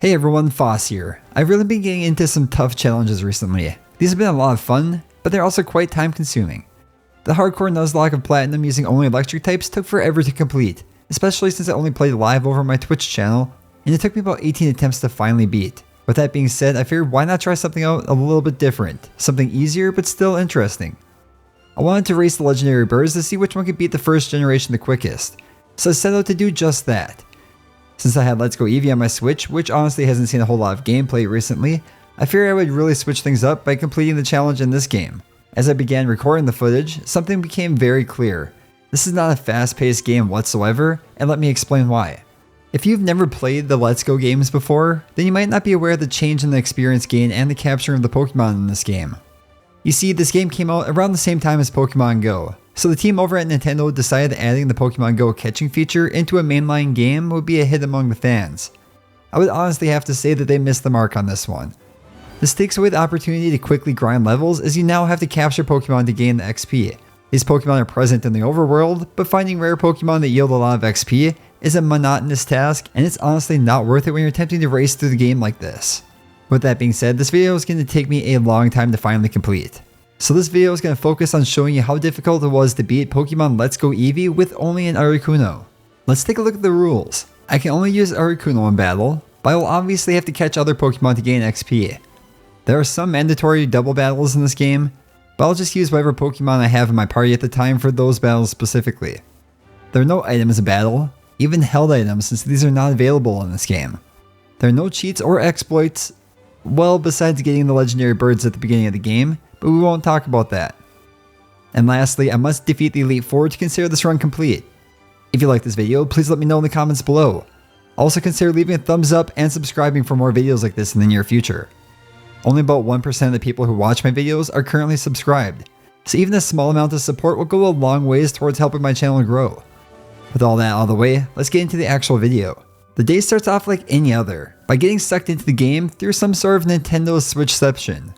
Hey everyone, Foss here. I've really been getting into some tough challenges recently. These have been a lot of fun, but they're also quite time consuming. The hardcore Nuzlocke of Platinum using only electric types took forever to complete, especially since I only played live over my Twitch channel, and it took me about 18 attempts to finally beat. With that being said, I figured why not try something out a little bit different, something easier but still interesting. I wanted to race the legendary birds to see which one could beat the first generation the quickest, so I set out to do just that. Since I had Let's Go Eevee on my Switch, which honestly hasn't seen a whole lot of gameplay recently, I figured I would really switch things up by completing the challenge in this game. As I began recording the footage, something became very clear. This is not a fast-paced game whatsoever, and let me explain why. If you've never played the Let's Go games before, then you might not be aware of the change in the experience gain and the capturing of the Pokémon in this game. You see, this game came out around the same time as Pokémon Go, so the team over at Nintendo decided that adding the Pokémon Go catching feature into a mainline game would be a hit among the fans. I would honestly have to say that they missed the mark on this one. This takes away the opportunity to quickly grind levels as you now have to capture Pokémon to gain the XP. These Pokémon are present in the overworld, but finding rare Pokémon that yield a lot of XP is a monotonous task, and it's honestly not worth it when you're attempting to race through the game like this. With that being said, this video is going to take me a long time to finally complete. So this video is going to focus on showing you how difficult it was to beat Pokemon Let's Go Eevee with only an Articuno. Let's take a look at the rules. I can only use Articuno in battle, but I will obviously have to catch other Pokemon to gain XP. There are some mandatory double battles in this game, but I'll just use whatever Pokemon I have in my party at the time for those battles specifically. There are no items in battle, even held items since these are not available in this game. There are no cheats or exploits, well besides getting the legendary birds at the beginning of the game, but we won't talk about that. And lastly, I must defeat the Elite Four to consider this run complete. If you like this video, please let me know in the comments below. Also consider leaving a thumbs up and subscribing for more videos like this in the near future. Only about 1% of the people who watch my videos are currently subscribed, so even a small amount of support will go a long ways towards helping my channel grow. With all that out of the way, let's get into the actual video. The day starts off like any other, by getting sucked into the game through some sort of Nintendo Switchception.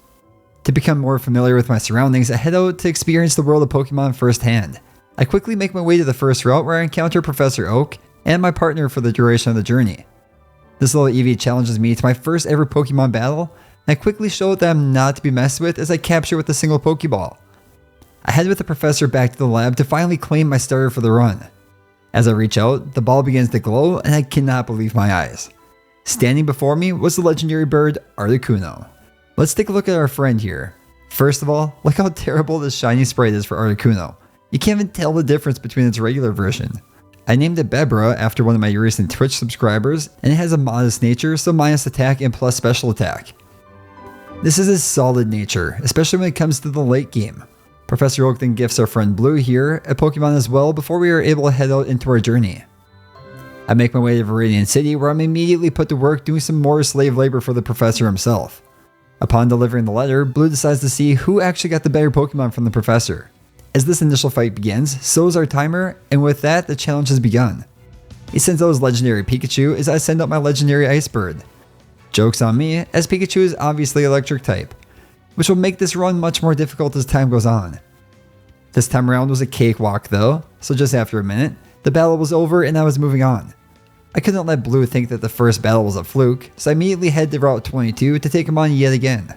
To become more familiar with my surroundings, I head out to experience the world of Pokemon firsthand. I quickly make my way to the first route where I encounter Professor Oak and my partner for the duration of the journey. This little Eevee challenges me to my first ever Pokemon battle, and I quickly show that I'm not to be messed with as I capture with a single Pokeball. I head with the professor back to the lab to finally claim my starter for the run. As I reach out, the ball begins to glow and I cannot believe my eyes. Standing before me was the legendary bird Articuno. Let's take a look at our friend here. First of all, look how terrible this shiny sprite is for Articuno. You can't even tell the difference between its regular version. I named it Bebra after one of my recent Twitch subscribers, and it has a modest nature, so minus attack and plus special attack. This is a solid nature, especially when it comes to the late game. Professor Oak then gifts our friend Blue here a Pokemon as well before we are able to head out into our journey. I make my way to Viridian City where I'm immediately put to work doing some more slave labor for the professor himself. Upon delivering the letter, Blue decides to see who actually got the better Pokemon from the professor. As this initial fight begins, so is our timer, and with that, the challenge has begun. He sends out his legendary Pikachu as I send out my legendary Ice Bird. Joke's on me, as Pikachu is obviously electric type, which will make this run much more difficult as time goes on. This time around was a cakewalk though, so just after a minute, the battle was over and I was moving on. I couldn't let Blue think that the first battle was a fluke, so I immediately head to Route 22 to take him on yet again.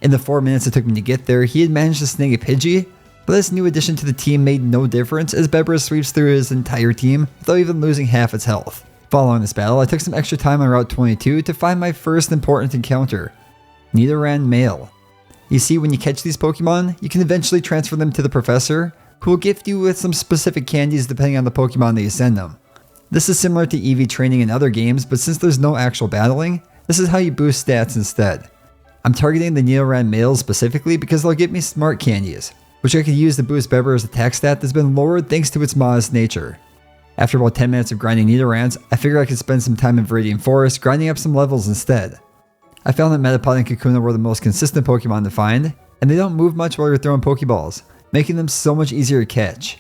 In the 4 minutes it took me to get there, he had managed to snag a Pidgey, but this new addition to the team made no difference as Bebra sweeps through his entire team without even losing half its health. Following this battle, I took some extra time on Route 22 to find my first important encounter, Nidoran Male. You see, when you catch these Pokemon, you can eventually transfer them to the professor, who will gift you with some specific candies depending on the Pokemon that you send them. This is similar to Eevee training in other games, but since there's no actual battling, this is how you boost stats instead. I'm targeting the Nidoran males specifically because they'll give me smart candies, which I could use to boost Bebra's attack stat that's been lowered thanks to its modest nature. After about 10 minutes of grinding Nidorans, I figured I could spend some time in Viridian Forest grinding up some levels instead. I found that Metapod and Kakuna were the most consistent Pokemon to find, and they don't move much while you're throwing Pokeballs, making them so much easier to catch.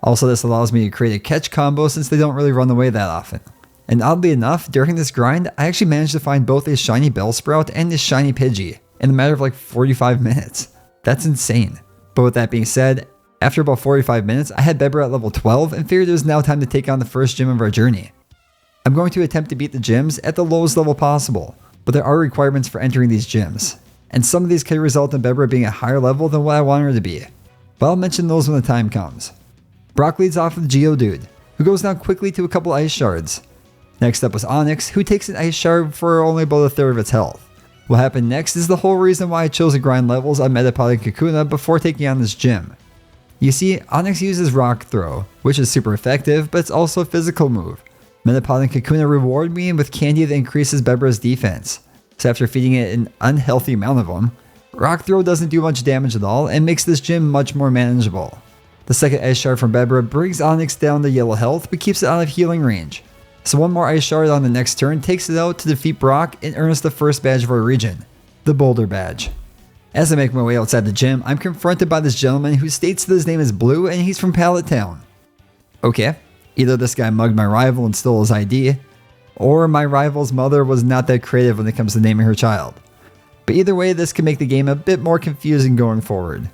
Also, this allows me to create a catch combo since they don't really run away that often. And oddly enough, during this grind, I actually managed to find both a shiny Bellsprout and a shiny Pidgey in a matter of like 45 minutes. That's insane. But with that being said, after about 45 minutes, I had Bebra at level 12 and figured it was now time to take on the first gym of our journey. I'm going to attempt to beat the gyms at the lowest level possible, but there are requirements for entering these gyms, and some of these could result in Bebra being a higher level than what I want her to be, but I'll mention those when the time comes. Brock leads off with Geodude, who goes down quickly to a couple ice shards. Next up was Onyx, who takes an ice shard for only about a third of its health. What happened next is the whole reason why I chose to grind levels on Metapod and Kakuna before taking on this gym. You see, Onyx uses Rock Throw, which is super effective, but it's also a physical move. Metapod and Kakuna reward me with candy that increases Bebra's defense, so after feeding it an unhealthy amount of them, Rock Throw doesn't do much damage at all and makes this gym much more manageable. The second ice shard from Bebra brings Onyx down to yellow health but keeps it out of healing range. So one more ice shard on the next turn takes it out to defeat Brock and earn us the first badge of our region, the Boulder Badge. As I make my way outside the gym, I'm confronted by this gentleman who states that his name is Blue and he's from Pallet Town. Okay, either this guy mugged my rival and stole his ID, or my rival's mother was not that creative when it comes to naming her child. But either way, this can make the game a bit more confusing going forward.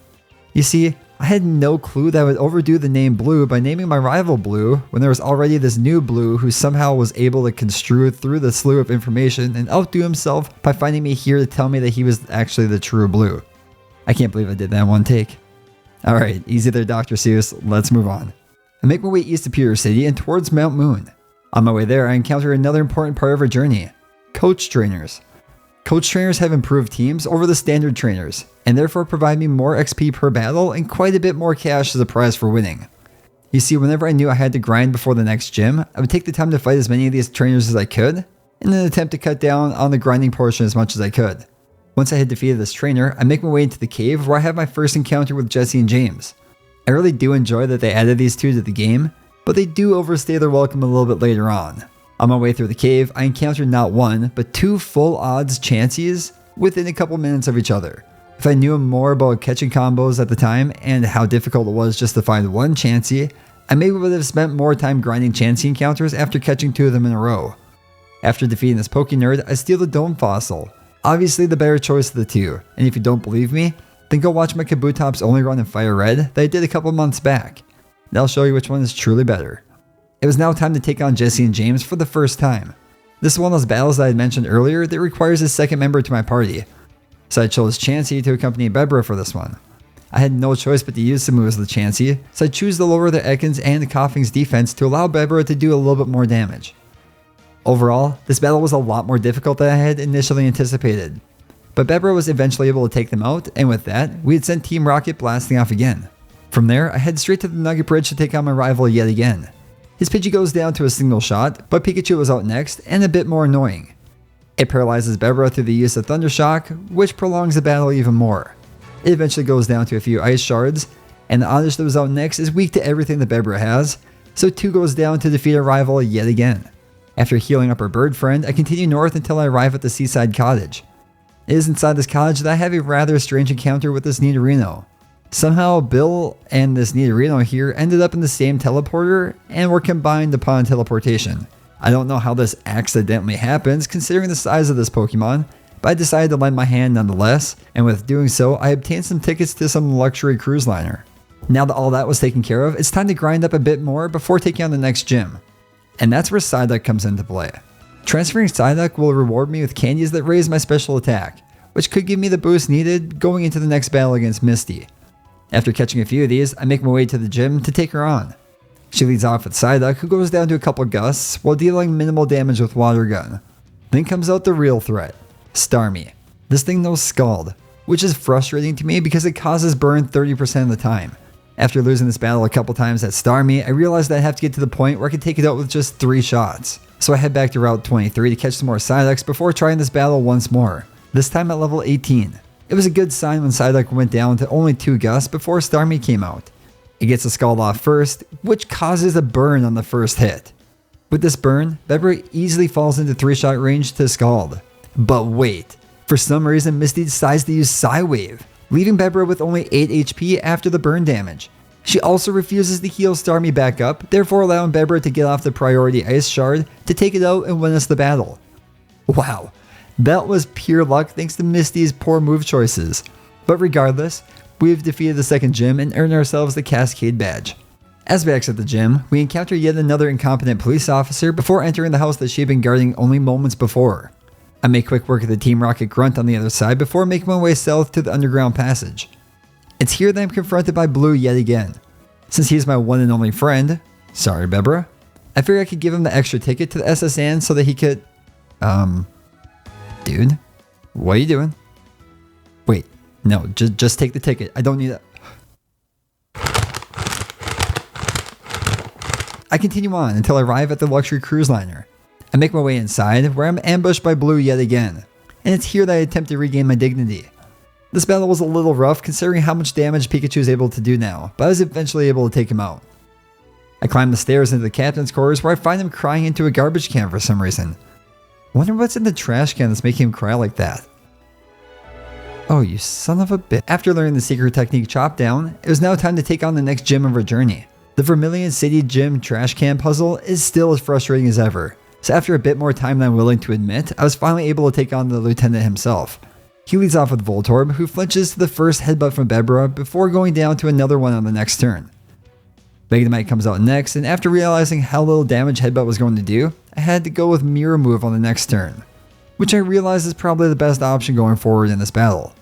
You see, I had no clue that I would overdo the name Blue by naming my rival Blue when there was already this new Blue who somehow was able to construe through the slew of information and outdo himself by finding me here to tell me that he was actually the true Blue. I can't believe I did that in one take. Alright, easy there Dr. Seuss, let's move on. I make my way east of Pewter City and towards Mount Moon. On my way there, I encounter another important part of our journey, coach trainers. Coach trainers have improved teams over the standard trainers, and therefore provide me more XP per battle and quite a bit more cash as a prize for winning. You see, whenever I knew I had to grind before the next gym, I would take the time to fight as many of these trainers as I could, in an attempt to cut down on the grinding portion as much as I could. Once I had defeated this trainer, I make my way into the cave where I have my first encounter with Jesse and James. I really do enjoy that they added these two to the game, but they do overstay their welcome a little bit later on. On my way through the cave, I encountered not one, but two full odds Chanseys within a couple minutes of each other. If I knew more about catching combos at the time and how difficult it was just to find one Chansey, I maybe would have spent more time grinding Chansey encounters after catching two of them in a row. After defeating this Poké-Nerd, I steal the Dome Fossil, obviously the better choice of the two, and if you don't believe me, then go watch my Kabutops only run in Fire Red that I did a couple months back. That'll show you which one is truly better. It was now time to take on Jesse and James for the first time. This is one of those battles that I had mentioned earlier that requires a second member to my party, so I chose Chansey to accompany Bebra for this one. I had no choice but to use some moves with Chansey, so I choose to lower the Ekans and the Koffing's defense to allow Bebra to do a little bit more damage. Overall, this battle was a lot more difficult than I had initially anticipated, but Bebra was eventually able to take them out, and with that, we had sent Team Rocket blasting off again. From there, I head straight to the Nugget Bridge to take on my rival yet again. His Pidgey goes down to a single shot, but Pikachu was out next and a bit more annoying. It paralyzes Bebra through the use of Thunder Shock, which prolongs the battle even more. It eventually goes down to a few Ice Shards, and the Oddish that was out next is weak to everything that Bebra has, so 2 goes down to defeat our rival yet again. After healing up our bird friend, I continue north until I arrive at the Seaside Cottage. It is inside this cottage that I have a rather strange encounter with this Nidorino. Somehow, Bill and this Nidorino here ended up in the same teleporter and were combined upon teleportation. I don't know how this accidentally happens considering the size of this Pokemon, but I decided to lend my hand nonetheless, and with doing so, I obtained some tickets to some luxury cruise liner. Now that all that was taken care of, it's time to grind up a bit more before taking on the next gym. And that's where Psyduck comes into play. Transferring Psyduck will reward me with candies that raise my special attack, which could give me the boost needed going into the next battle against Misty. After catching a few of these, I make my way to the gym to take her on. She leads off with Psyduck, who goes down to a couple gusts while dealing minimal damage with Water Gun. Then comes out the real threat, Starmie. This thing knows Scald, which is frustrating to me because it causes burn 30% of the time. After losing this battle a couple times at Starmie, I realized that I have to get to the point where I can take it out with just 3 shots. So I head back to Route 23 to catch some more Psyducks before trying this battle once more, this time at level 18. It was a good sign when Psyduck went down to only 2 gusts before Starmie came out. It gets a Scald off first, which causes a burn on the first hit. With this burn, Bebra easily falls into 3-shot range to Scald. But wait, for some reason Misty decides to use Psywave, leaving Bebra with only 8 HP after the burn damage. She also refuses to heal Starmie back up, therefore allowing Bebra to get off the priority Ice Shard to take it out and win us the battle. Wow. That was pure luck thanks to Misty's poor move choices. But regardless, we've defeated the second gym and earned ourselves the Cascade Badge. As we exit the gym, we encounter yet another incompetent police officer before entering the house that she had been guarding only moments before. I make quick work of the Team Rocket grunt on the other side before making my way south to the underground passage. It's here that I'm confronted by Blue yet again. Since he's my one and only friend, sorry Bebra, I figured I could give him the extra ticket to the SSN so that he could... Dude, what are you doing? Wait, no, just take the ticket. I don't need that. I continue on until I arrive at the luxury cruise liner. I make my way inside, where I'm ambushed by Blue yet again, and it's here that I attempt to regain my dignity. This battle was a little rough considering how much damage Pikachu is able to do now, but I was eventually able to take him out. I climb the stairs into the captain's quarters where I find him crying into a garbage can for some reason. Wonder what's in the trash can that's making him cry like that. Oh, you son of a bitch. After learning the secret technique Chop Down, it was now time to take on the next gym of our journey. The Vermilion City Gym trash can puzzle is still as frustrating as ever, so after a bit more time than I'm willing to admit, I was finally able to take on the lieutenant himself. He leads off with Voltorb, who flinches to the first headbutt from Bebra before going down to another one on the next turn. Magnemite comes out next, and after realizing how little damage Headbutt was going to do, I had to go with Mirror Move on the next turn, which I realized is probably the best option going forward in this battle.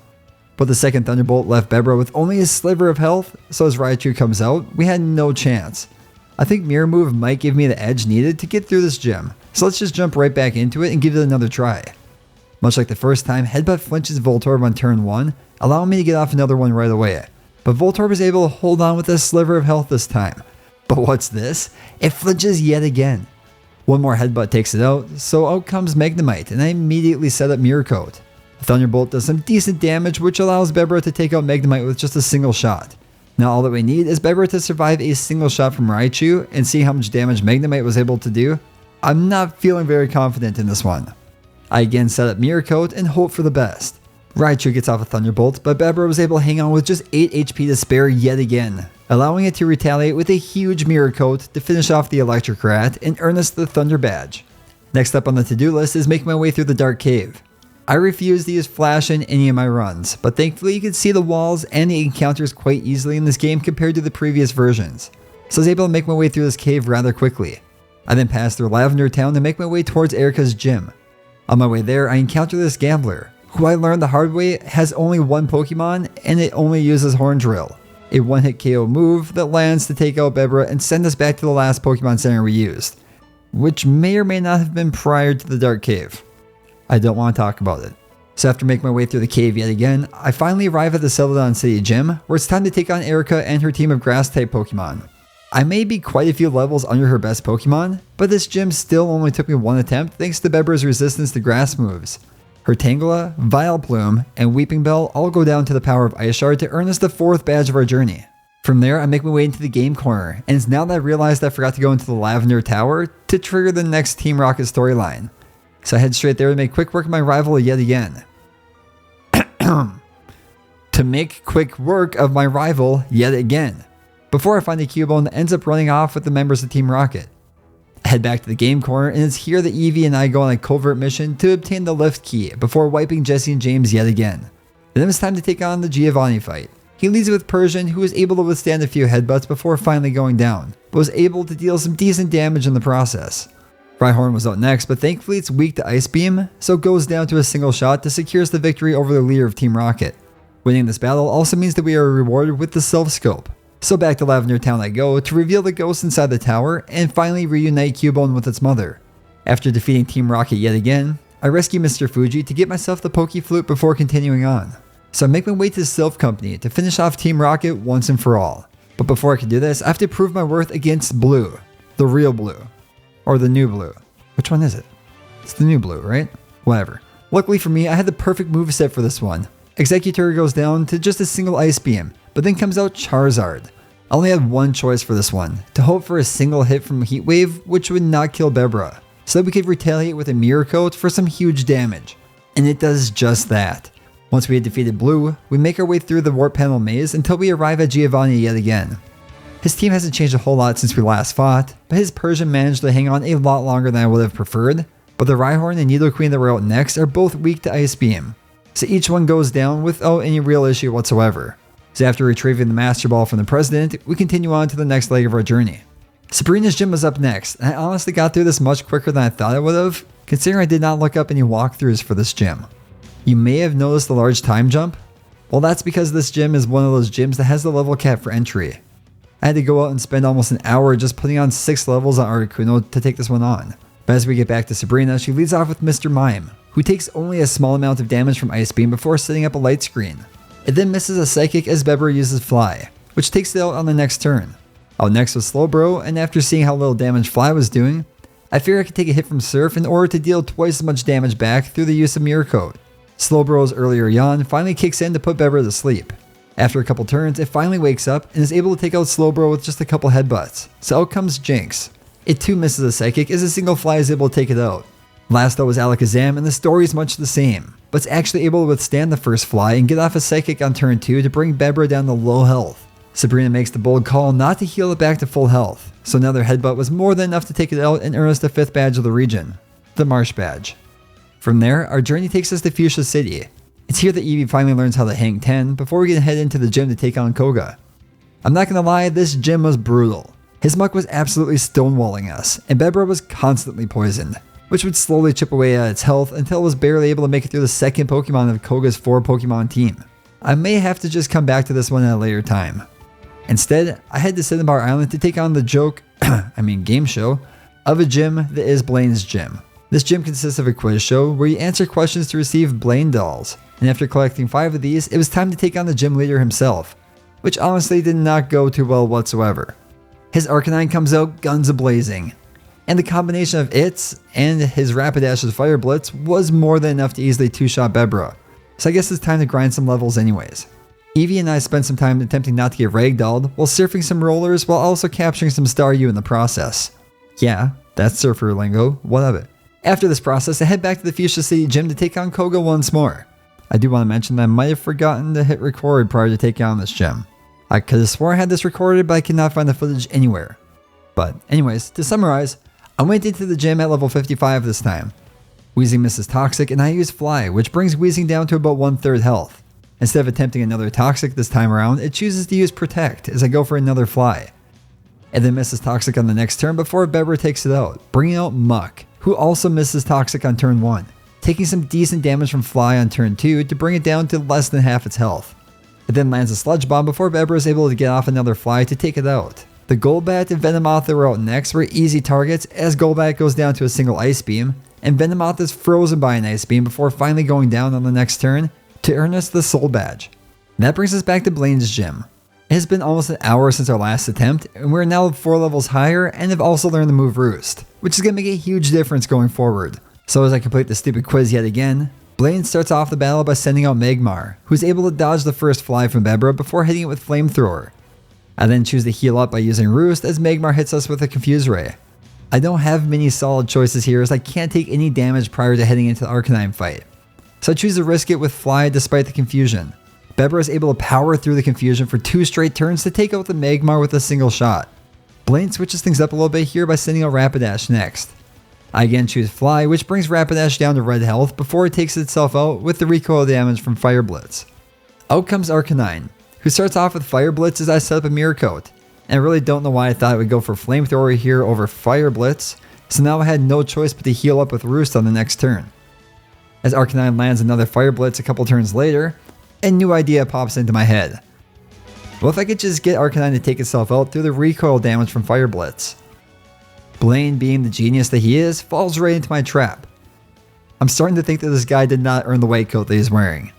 But the second Thunderbolt left Bebra with only a sliver of health, so as Raichu comes out, we had no chance. I think Mirror Move might give me the edge needed to get through this gym, so let's just jump right back into it and give it another try. Much like the first time, Headbutt flinches Voltorb on turn 1, allowing me to get off another one right away. But Voltorb is able to hold on with a sliver of health this time. But what's this? It flinches yet again. One more Headbutt takes it out, so out comes Magnemite, and I immediately set up Mirror Coat. The Thunderbolt does some decent damage, which allows Bebra to take out Magnemite with just a single shot. Now all that we need is Bebra to survive a single shot from Raichu and see how much damage Magnemite was able to do. I'm not feeling very confident in this one. I again set up Mirror Coat and hope for the best. Raichu gets off a Thunderbolt, but Bebra was able to hang on with just 8 HP to spare yet again, allowing it to retaliate with a huge Mirror Coat to finish off the Electric Rat and earn us the Thunder Badge. Next up on the to-do list is making my way through the Dark Cave. I refuse to use Flash in any of my runs, but thankfully you can see the walls and the encounters quite easily in this game compared to the previous versions, so I was able to make my way through this cave rather quickly. I then passed through Lavender Town to make my way towards Erica's gym. On my way there, I encounter this gambler, who I learned the hard way has only one Pokemon and it only uses Horn Drill, a one-hit KO move that lands to take out Bebra and send us back to the last Pokemon Center we used, which may or may not have been prior to the Dark Cave. I don't want to talk about it. So after making my way through the cave yet again, I finally arrive at the Celadon City Gym, where it's time to take on Erica and her team of Grass-type Pokemon. I may be quite a few levels under her best Pokemon, but this gym still only took me one attempt thanks to Bebra's resistance to grass moves. Her Tangela, Vileplume, and Weeping Bell all go down to the power of Ice Shard to earn us the 4th badge of our journey. From there, I make my way into the game corner, and it's now that I realized I forgot to go into the Lavender Tower to trigger the next Team Rocket storyline. So I head straight there to make quick work of my rival yet again. Before I find a Cubone that ends up running off with the members of Team Rocket. I head back to the game corner, and it's here that Eevee and I go on a covert mission to obtain the lift key before wiping Jesse and James yet again. Then it's time to take on the Giovanni fight. He leads with Persian, who was able to withstand a few headbutts before finally going down, but was able to deal some decent damage in the process. Rhyhorn was out next, but thankfully it's weak to Ice Beam, so it goes down to a single shot to secure the victory over the leader of Team Rocket. Winning this battle also means that we are rewarded with the Self Scope. So back to Lavender Town I go to reveal the ghost inside the tower and finally reunite Cubone with its mother. After defeating Team Rocket yet again, I rescue Mr. Fuji to get myself the Poke Flute before continuing on. So I make my way to the Sylph Company to finish off Team Rocket once and for all. But before I can do this, I have to prove my worth against Blue. The real Blue. Or the new Blue. Which one is it? It's the new Blue, right? Whatever. Luckily for me, I had the perfect moveset for this one. Executor goes down to just a single Ice Beam, but then comes out Charizard. I only had one choice for this one, to hope for a single hit from Heat Wave, which would not kill Bebra, so that we could retaliate with a Mirror Coat for some huge damage. And it does just that. Once we had defeated Blue, we make our way through the Warp Panel Maze until we arrive at Giovanni yet again. His team hasn't changed a whole lot since we last fought, but his Persian managed to hang on a lot longer than I would have preferred, but the Rhyhorn and Nidoqueen that were out next are both weak to Ice Beam, so each one goes down without any real issue whatsoever. So after retrieving the Master Ball from the President, we continue on to the next leg of our journey. Sabrina's gym was up next, and I honestly got through this much quicker than I thought I would have, considering I did not look up any walkthroughs for this gym. You may have noticed the large time jump. Well, that's because this gym is one of those gyms that has the level cap for entry. I had to go out and spend almost an hour just putting on 6 levels on Articuno to take this one on. But as we get back to Sabrina, she leads off with Mr. Mime, who takes only a small amount of damage from Ice Beam before setting up a light screen. It then misses a Psychic as Bebra uses Fly, which takes it out on the next turn. Out next was Slowbro, and after seeing how little damage Fly was doing, I figured I could take a hit from Surf in order to deal twice as much damage back through the use of Mirror Coat. Slowbro's earlier yawn finally kicks in to put Bebra to sleep. After a couple turns, it finally wakes up and is able to take out Slowbro with just a couple headbutts, so out comes Jinx. It too misses a Psychic as a single Fly is able to take it out. Last though was Alakazam, and the story is much the same, but it's actually able to withstand the first Fly and get off a Psychic on turn 2 to bring Bebra down to low health. Sabrina makes the bold call not to heal it back to full health, so another headbutt was more than enough to take it out and earn us the 5th badge of the region, the Marsh Badge. From there, our journey takes us to Fuchsia City. It's here that Eevee finally learns how to hang 10 before we can head into the gym to take on Koga. I'm not gonna lie, this gym was brutal. His muck was absolutely stonewalling us, and Bebra was constantly poisoned, which would slowly chip away at its health until it was barely able to make it through the second Pokemon of Koga's 4 Pokemon team. I may have to just come back to this one at a later time. Instead, I head to Cinnabar Island to take on the game show, of a gym that is Blaine's gym. This gym consists of a quiz show where you answer questions to receive Blaine dolls, and after collecting 5 of these, it was time to take on the gym leader himself, which honestly did not go too well whatsoever. His Arcanine comes out guns a-blazing, and the combination of its and his Rapidash's Fire Blitz was more than enough to easily 2-shot Bebra, so I guess it's time to grind some levels anyways. Eevee and I spent some time attempting not to get ragdolled while surfing some rollers while also capturing some Staryu in the process. Yeah, that's surfer lingo, what of it? After this process, I head back to the Fuchsia City gym to take on Koga once more. I do want to mention that I might have forgotten to hit record prior to taking on this gym. I could have sworn I had this recorded, but I could not find the footage anywhere. But anyways, to summarize, I went into the gym at level 55 this time. Weezing misses Toxic and I use Fly, which brings Weezing down to about 1/3 health. Instead of attempting another Toxic this time around, it chooses to use Protect as I go for another Fly. It then misses Toxic on the next turn before Bebra takes it out, bringing out Muck, who also misses Toxic on turn 1, taking some decent damage from Fly on turn 2 to bring it down to less than half its health. It then lands a Sludge Bomb before Bebra is able to get off another Fly to take it out. The Golbat and Venomoth that were out next were easy targets as Golbat goes down to a single Ice Beam, and Venomoth is frozen by an Ice Beam before finally going down on the next turn to earn us the Soul Badge. That brings us back to Blaine's gym. It has been almost an hour since our last attempt, and we're now 4 levels higher and have also learned the move Roost, which is going to make a huge difference going forward. So as I complete the stupid quiz yet again, Blaine starts off the battle by sending out Magmar, who's able to dodge the first Fly from Bebra before hitting it with Flamethrower. I then choose to heal up by using Roost as Magmar hits us with a Confuse Ray. I don't have many solid choices here as I can't take any damage prior to heading into the Arcanine fight, so I choose to risk it with Fly despite the confusion. Bebra is able to power through the confusion for 2 straight turns to take out the Magmar with a single shot. Blaine switches things up a little bit here by sending out Rapidash next. I again choose Fly, which brings Rapidash down to red health before it takes itself out with the recoil damage from Fire Blitz. Out comes Arcanine, who starts off with Fire Blitz as I set up a Mirror Coat, and I really don't know why I thought I would go for Flamethrower here over Fire Blitz, so now I had no choice but to heal up with Roost on the next turn. As Arcanine lands another Fire Blitz a couple turns later, a new idea pops into my head. Well, if I could just get Arcanine to take itself out through the recoil damage from Fire Blitz. Blaine, being the genius that he is, falls right into my trap. I'm starting to think that this guy did not earn the white coat that he's wearing.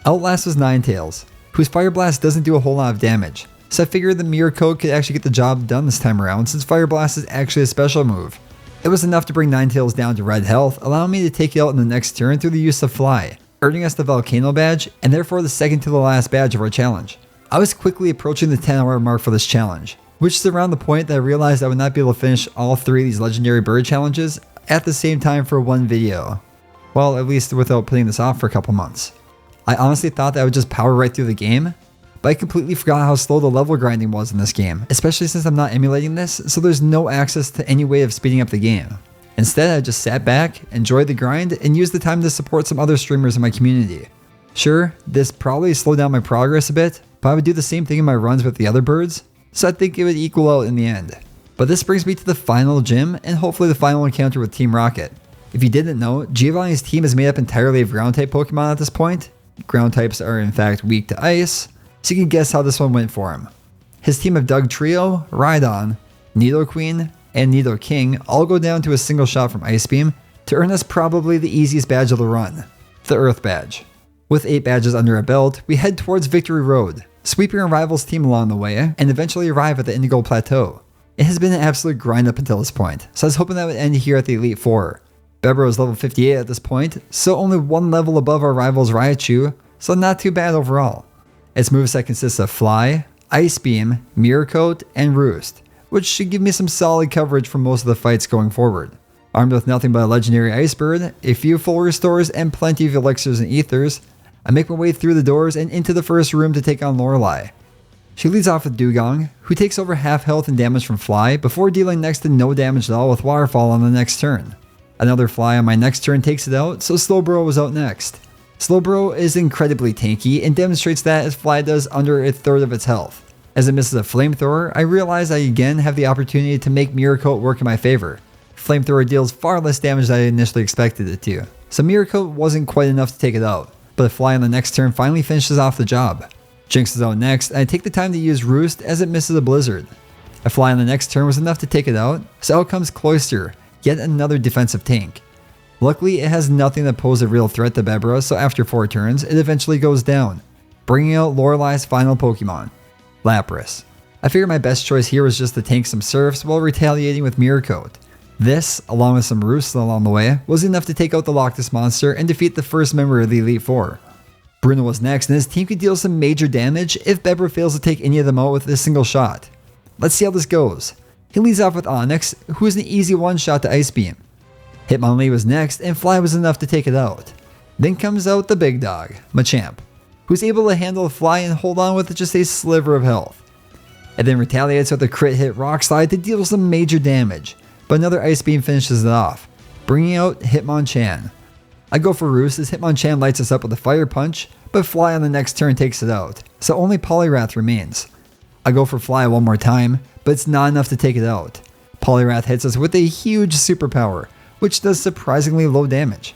Outlast was Ninetales, whose Fire Blast doesn't do a whole lot of damage, so I figured the Mirror Coat could actually get the job done this time around since Fire Blast is actually a special move. It was enough to bring Ninetales down to red health, allowing me to take it out in the next turn through the use of Fly, earning us the Volcano Badge, and therefore the second to the last badge of our challenge. I was quickly approaching the 10-hour mark for this challenge, which is around the point that I realized I would not be able to finish all 3 of these legendary bird challenges at the same time for one video. Well, at least without putting this off for a couple months. I honestly thought that I would just power right through the game, but I completely forgot how slow the level grinding was in this game, especially since I'm not emulating this, so there's no access to any way of speeding up the game. Instead, I just sat back, enjoyed the grind, and used the time to support some other streamers in my community. Sure, this probably slowed down my progress a bit, but I would do the same thing in my runs with the other birds, so I think it would equal out in the end. But this brings me to the final gym and hopefully the final encounter with Team Rocket. If you didn't know, Giovanni's team is made up entirely of ground type Pokemon at this point. Ground types are in fact weak to ice, so you can guess how this one went for him. His team of Dugtrio, Rhydon, Nidoqueen, and Nidoking all go down to a single shot from Ice Beam to earn us probably the easiest badge of the run, the Earth Badge. With 8 badges under our belt, we head towards Victory Road, sweeping our rival's team along the way, and eventually arrive at the Indigo Plateau. It has been an absolute grind up until this point, so I was hoping that would end here at the Elite Four. Bebra is level 58 at this point, so only one level above our rival's Raichu, so not too bad overall. Its moveset consists of Fly, Ice Beam, Mirror Coat, and Roost, which should give me some solid coverage for most of the fights going forward. Armed with nothing but a legendary Ice Bird, a few full restores, and plenty of elixirs and ethers, I make my way through the doors and into the first room to take on Lorelei. She leads off with Dugong, who takes over half health and damage from Fly before dealing next to no damage at all with Waterfall on the next turn. Another Fly on my next turn takes it out, so Slowbro was out next. Slowbro is incredibly tanky and demonstrates that as Fly does under a third of its health. As it misses a Flamethrower, I realize I again have the opportunity to make Mirror Coat work in my favor. Flamethrower deals far less damage than I initially expected it to, so Mirror Coat wasn't quite enough to take it out, but a Fly on the next turn finally finishes off the job. Jinx is out next, and I take the time to use Roost as it misses a Blizzard. A Fly on the next turn was enough to take it out, so out comes Cloyster, yet another defensive tank. Luckily, it has nothing that poses a real threat to Bebra, so after 4 turns, it eventually goes down, bringing out Lorelei's final Pokemon, Lapras. I figured my best choice here was just to tank some Surfs while retaliating with Mirror Coat. This, along with some Roosts along the way, was enough to take out the Loch Ness Monster and defeat the first member of the Elite Four. Bruno was next, and his team could deal some major damage if Bebra fails to take any of them out with a single shot. Let's see how this goes. He leads off with Onyx, who is an easy one-shot to Ice Beam. Hitmonlee was next, and Fly was enough to take it out. Then comes out the big dog, Machamp, who's able to handle a Fly and hold on with just a sliver of health. It then retaliates with a crit hit Rock Slide to deal some major damage, but another Ice Beam finishes it off, bringing out Hitmonchan. I go for Roost as Hitmonchan lights us up with a Fire Punch, but Fly on the next turn takes it out, so only Poliwrath remains. I go for Fly one more time, but it's not enough to take it out. Poliwrath hits us with a huge superpower, which does surprisingly low damage.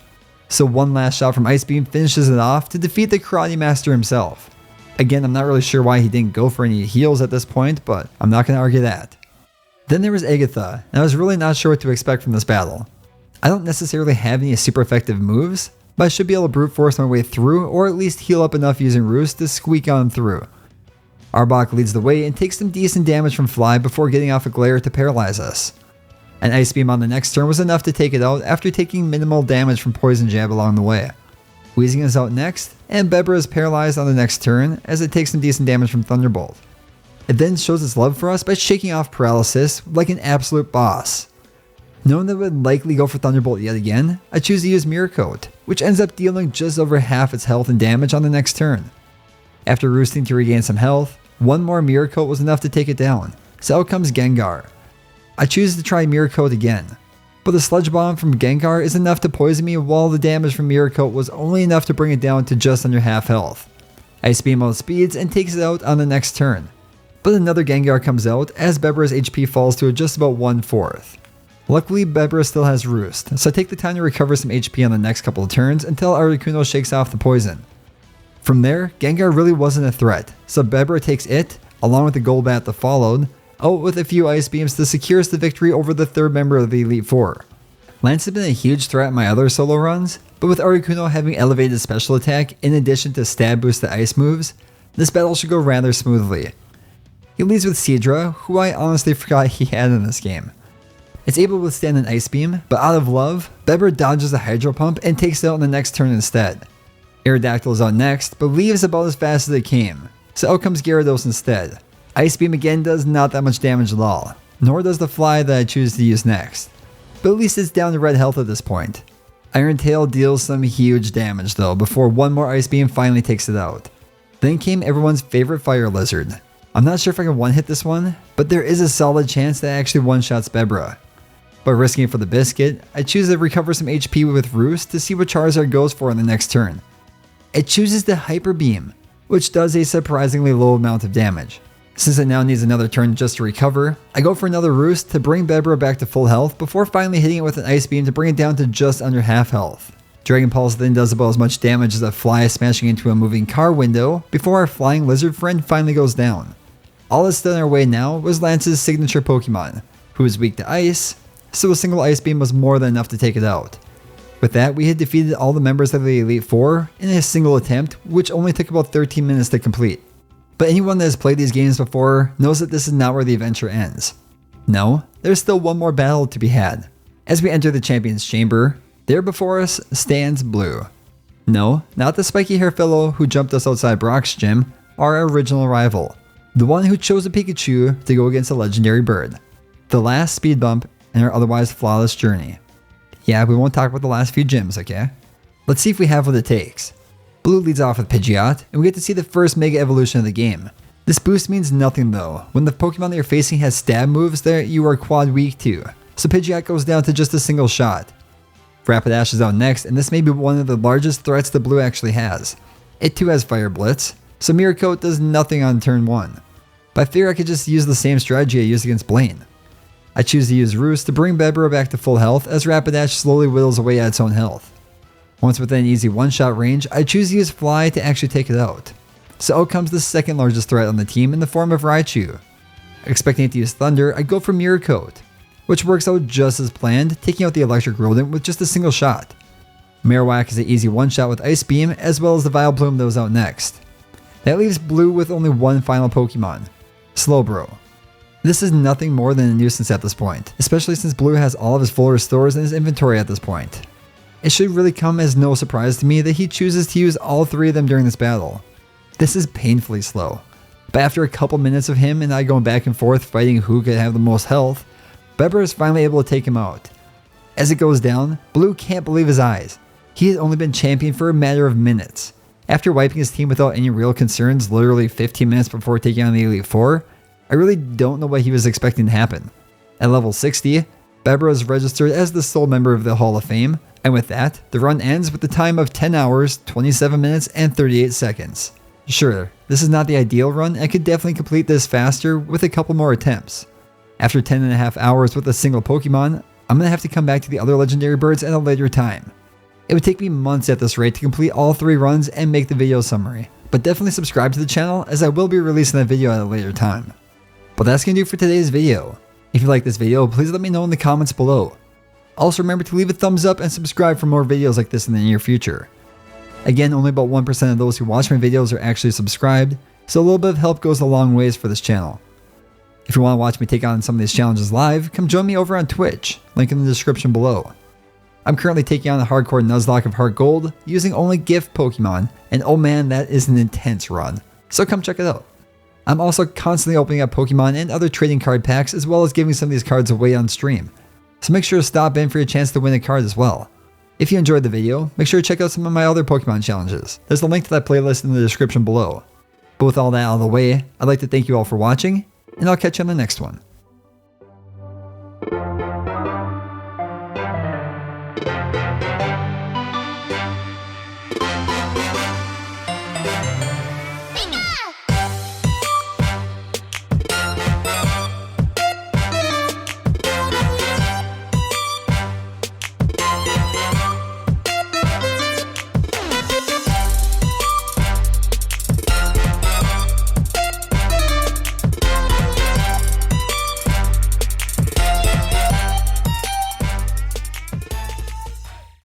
So one last shot from Ice Beam finishes it off to defeat the Karate Master himself. Again, I'm not really sure why he didn't go for any heals at this point, but I'm not going to argue that. Then there was Agatha, and I was really not sure what to expect from this battle. I don't necessarily have any super effective moves, but I should be able to brute force my way through or at least heal up enough using Roost to squeak on through. Arbok leads the way and takes some decent damage from Fly before getting off a Glare to paralyze us. An Ice Beam on the next turn was enough to take it out after taking minimal damage from Poison Jab along the way. Weezing is out next, and Bebra is paralyzed on the next turn as it takes some decent damage from Thunderbolt. It then shows its love for us by shaking off Paralysis like an absolute boss. Knowing that it would likely go for Thunderbolt yet again, I choose to use Mirror Coat, which ends up dealing just over half its health and damage on the next turn. After roosting to regain some health, one more Mirror Coat was enough to take it down, so out comes Gengar. I choose to try Mirror Coat again, but the Sludge Bomb from Gengar is enough to poison me while the damage from Mirror Coat was only enough to bring it down to just under half health. Ice Beam outspeeds and takes it out on the next turn, but another Gengar comes out as Bebra's HP falls to just about 1/4. Luckily, Bebra still has Roost, so I take the time to recover some HP on the next couple of turns until Articuno shakes off the poison. From there, Gengar really wasn't a threat, so Bebra takes it, along with the Golbat that followed, out with a few Ice Beams to secure us the victory over the third member of the Elite Four. Lance had been a huge threat in my other solo runs, but with Articuno having elevated special attack in addition to stab boost to ice moves, this battle should go rather smoothly. He leads with Seadra, who I honestly forgot he had in this game. It's able to withstand an Ice Beam, but out of love, Bebra dodges a Hydro Pump and takes it out on the next turn instead. Aerodactyl is out next, but leaves about as fast as it came, so out comes Gyarados instead. Ice Beam again does not that much damage at all, nor does the Fly that I choose to use next, but at least it's down to red health at this point. Iron Tail deals some huge damage though before one more Ice Beam finally takes it out. Then came everyone's favorite Fire Lizard. I'm not sure if I can one-hit this one, but there is a solid chance that it actually one-shots Bebra. By risking it for the biscuit, I choose to recover some HP with Roost to see what Charizard goes for in the next turn. It chooses the Hyper Beam, which does a surprisingly low amount of damage. Since it now needs another turn just to recover, I go for another roost to bring Bebra back to full health before finally hitting it with an Ice Beam to bring it down to just under half health. Dragon Pulse then does about as much damage as a fly smashing into a moving car window before our flying lizard friend finally goes down. All that stood in our way now was Lance's signature Pokemon, who is weak to ice, so a single Ice Beam was more than enough to take it out. With that, we had defeated all the members of the Elite Four in a single attempt, which only took about 13 minutes to complete. But anyone that has played these games before knows that this is not where the adventure ends. No, there's still one more battle to be had. As we enter the Champion's Chamber, there before us stands Blue. No, not the spiky hair fellow who jumped us outside Brock's gym, our original rival. The one who chose a Pikachu to go against a legendary bird. The last speed bump in our otherwise flawless journey. Yeah, we won't talk about the last few gyms, okay? Let's see if we have what it takes. Blue leads off with Pidgeot, and we get to see the first Mega Evolution of the game. This boost means nothing though, when the Pokemon that you're facing has stab moves that you are quad weak to, so Pidgeot goes down to just a single shot. Rapidash is out next, and this may be one of the largest threats that Blue actually has. It too has Fire Blitz, so Mirror Coat does nothing on turn 1. But I figure I could just use the same strategy I used against Blaine. I choose to use Roost to bring Bebra back to full health as Rapidash slowly whittles away at its own health. Once within easy one-shot range, I choose to use Fly to actually take it out. So out comes the second largest threat on the team in the form of Raichu. Expecting it to use Thunder, I go for Mirror Coat, which works out just as planned, taking out the electric rodent with just a single shot. Marowak is an easy one-shot with Ice Beam, as well as the Vileplume that was out next. That leaves Blue with only one final Pokemon, Slowbro. This is nothing more than a nuisance at this point, especially since Blue has all of his full restores in his inventory at this point. It should really come as no surprise to me that he chooses to use all 3 of them during this battle. This is painfully slow, but after a couple minutes of him and I going back and forth fighting who could have the most health, Bebra is finally able to take him out. As it goes down, Blue can't believe his eyes. He had only been champion for a matter of minutes. After wiping his team without any real concerns literally 15 minutes before taking on the Elite Four, I really don't know what he was expecting to happen. At level 60, Bebra is registered as the sole member of the Hall of Fame, and with that, the run ends with the time of 10 hours, 27 minutes, and 38 seconds. Sure, this is not the ideal run, and I could definitely complete this faster with a couple more attempts. After 10.5 hours with a single Pokemon, I'm going to have to come back to the other legendary birds at a later time. It would take me months at this rate to complete all 3 runs and make the video summary, but definitely subscribe to the channel as I will be releasing that video at a later time. But that's going to do for today's video. If you like this video, please let me know in the comments below. Also remember to leave a thumbs up and subscribe for more videos like this in the near future. Again, only about 1% of those who watch my videos are actually subscribed, so a little bit of help goes a long ways for this channel. If you want to watch me take on some of these challenges live, come join me over on Twitch, link in the description below. I'm currently taking on the hardcore Nuzlocke of Heart Gold using only gift Pokemon, and oh man, that is an intense run, so come check it out. I'm also constantly opening up Pokemon and other trading card packs, as well as giving some of these cards away on stream, so make sure to stop in for your chance to win a card as well. If you enjoyed the video, make sure to check out some of my other Pokemon challenges. There's a link to that playlist in the description below. But with all that out of the way, I'd like to thank you all for watching, and I'll catch you on the next one.